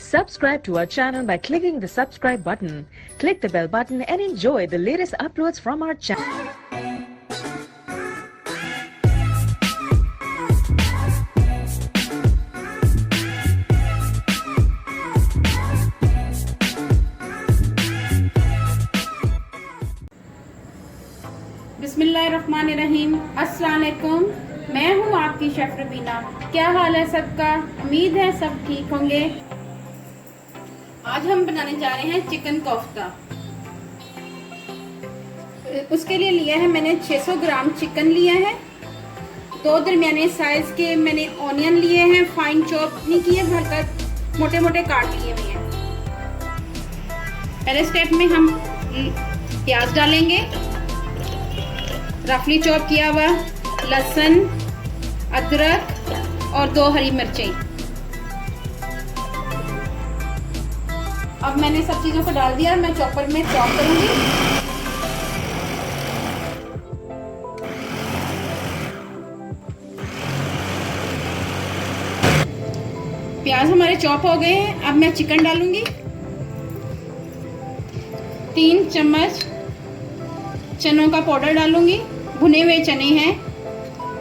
Subscribe to our channel by clicking the subscribe button. Click the bell button and enjoy the latest uploads from our channel. बिस्मिल्लाहिर्रहमानिर्रहीम। अस्सलाम वालेकुम। मैं हूँ आपकी chef Rabina. क्या हाल है सबका? उम्मीद है सब ठीक होंगे। आज हम बनाने जा रहे हैं चिकन कोफ्ता। उसके लिए लिया है मैंने 600 ग्राम चिकन लिया है। 2 दरमियाने साइज के मैंने ऑनियन लिए हैं, फाइन चॉप नहीं किए, हल्का मोटे मोटे काट लिए हुए हैं। पहले स्टेप में हम प्याज डालेंगे, रफली चॉप किया हुआ लहसुन, अदरक और 2 हरी मिर्चें। अब मैंने सब चीजों को डाल दिया, मैं चॉपर में चॉप करूंगी। प्याज हमारे चॉप हो गए हैं। अब मैं चिकन डालूंगी। 3 चम्मच चनों का पाउडर डालूंगी। भुने हुए चने हैं,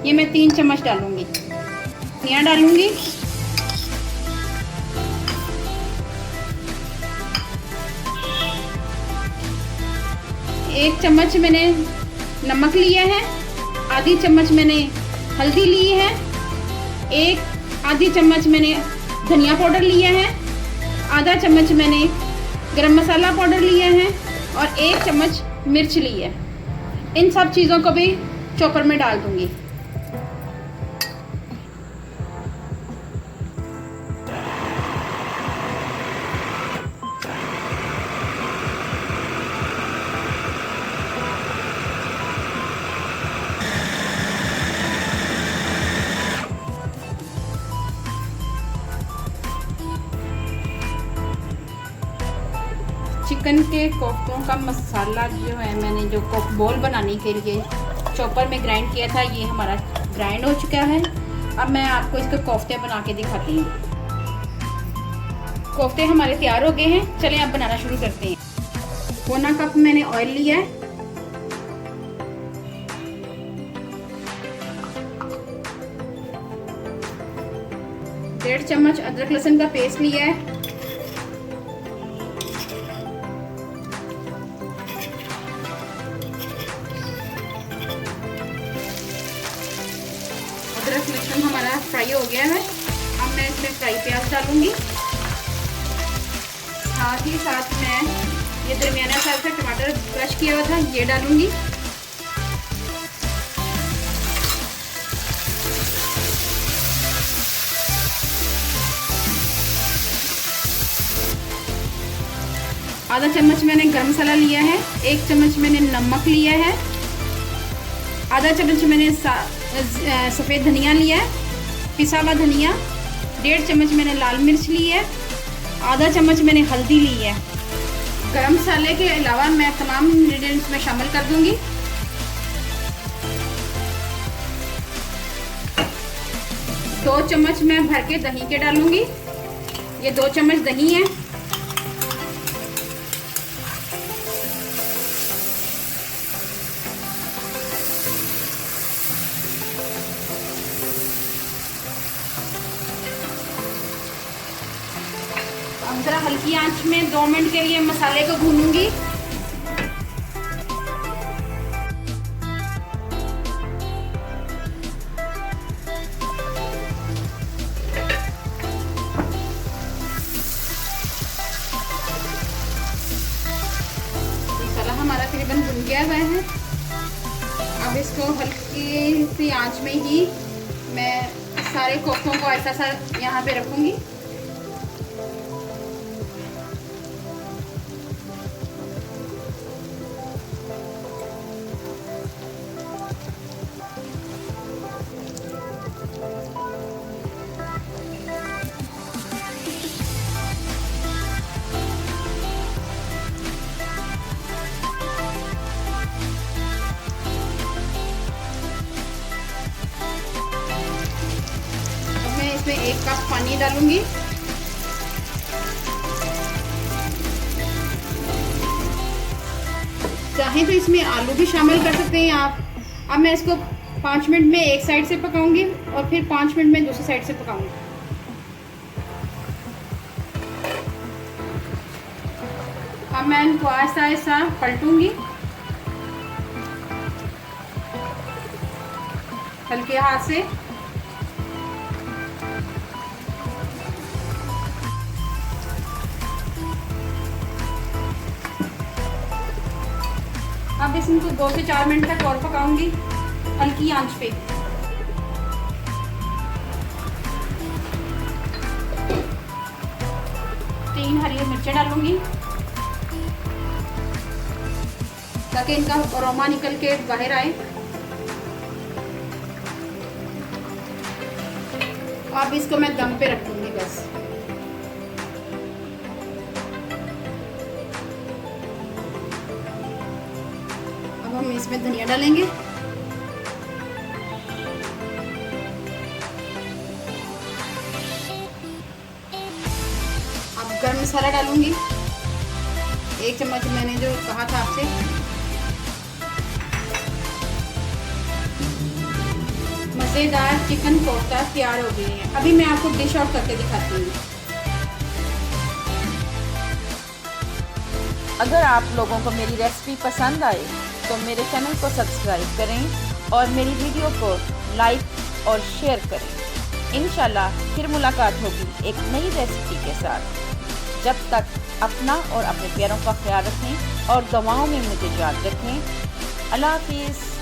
ये मैं 3 चम्मच डालूंगी। धनिया डालूंगी, 1 चम्मच मैंने नमक लिया है, आधी चम्मच मैंने हल्दी ली है, आधी चम्मच मैंने धनिया पाउडर लिया है, आधा चम्मच मैंने गरम मसाला पाउडर लिया है और 1 चम्मच मिर्च ली है। इन सब चीज़ों को भी चॉपर में डाल दूंगी। चिकन के कोफ्तों का मसाला जो है, मैंने जो बॉल बनाने के लिए चॉपर में ग्राइंड किया था, ये हमारा ग्राइंड हो चुका है। अब मैं आपको इसके कोफ्ते बना के दिखाती हूँ। कोफ्ते हमारे तैयार हो गए हैं। चलें अब बनाना शुरू करते हैं। 1 कप मैंने ऑयल लिया है, डेढ़ चम्मच अदरक लहसुन का पेस्ट लिया है, अदरक लहसुन हमारा फ्राई हो गया है। अब मैं इसमें फ्राई प्याज डालूंगी। साथ ही साथ मैं ये दरमियाना साइज का टमाटर क्रश किया हुआ था, ये डालूंगी। आधा चम्मच मैंने गरम मसाला लिया है, 1 चम्मच मैंने नमक लिया है, आधा चम्मच मैंने सफ़ेद धनिया लिया है, पिसा हुआ धनिया, 1.5 चम्मच मैंने लाल मिर्च ली है, आधा चम्मच मैंने हल्दी ली है। गरम मसाले के अलावा मैं तमाम इंग्रेडिएंट्स में शामिल कर दूंगी। दो चम्मच मैं भर के दही के डालूंगी। ये 2 चम्मच दही है। अब जरा हल्की आंच में 2 मिनट के लिए मसाले को भूनूंगी। मसाला हमारा तकरीबन भुन गया हुआ है। अब इसको हल्की सी आंच में ही मैं सारे कोफ्तों को ऐसा सा यहाँ पे रखूंगी। इसमें 1 कप पानी डालूंगी। चाहें तो इसमें आलू भी शामिल कर सकते हैं आप। अब मैं इसको 5 मिनट में एक साइड से पकाऊंगी और फिर 5 मिनट में दूसरी साइड से पकाऊंगी। अब मैं इनको आहिस्ता आहिस्ता पलटूंगी हल्के हाथ से। अब इसको 2 से 4 मिनट तक और पकाऊंगी हल्की आंच पे। तीन हरी मिर्चें डालूंगी ताकि इनका अरोमा निकल के बाहर आए। अब इसको मैं दम पे रखूंगी बस। अब हम इसमें धनिया डालेंगे। अब गरम मसाला डालूंगी 1 चम्मच, मैंने जो कहा था आपसे। मज़ेदार चिकन कोफ्ता तैयार हो गई है। अभी मैं आपको डिश आउट करके दिखाती हूँ। अगर आप लोगों को मेरी रेसिपी पसंद आए तो मेरे चैनल को सब्सक्राइब करें और मेरी वीडियो को लाइक और शेयर करें। इंशाल्लाह फिर मुलाकात होगी एक नई रेसिपी के साथ। जब तक अपना और अपने प्यारों का ख्याल रखें और दुआओं में मुझे याद रखें। अल्लाह हाफिज़।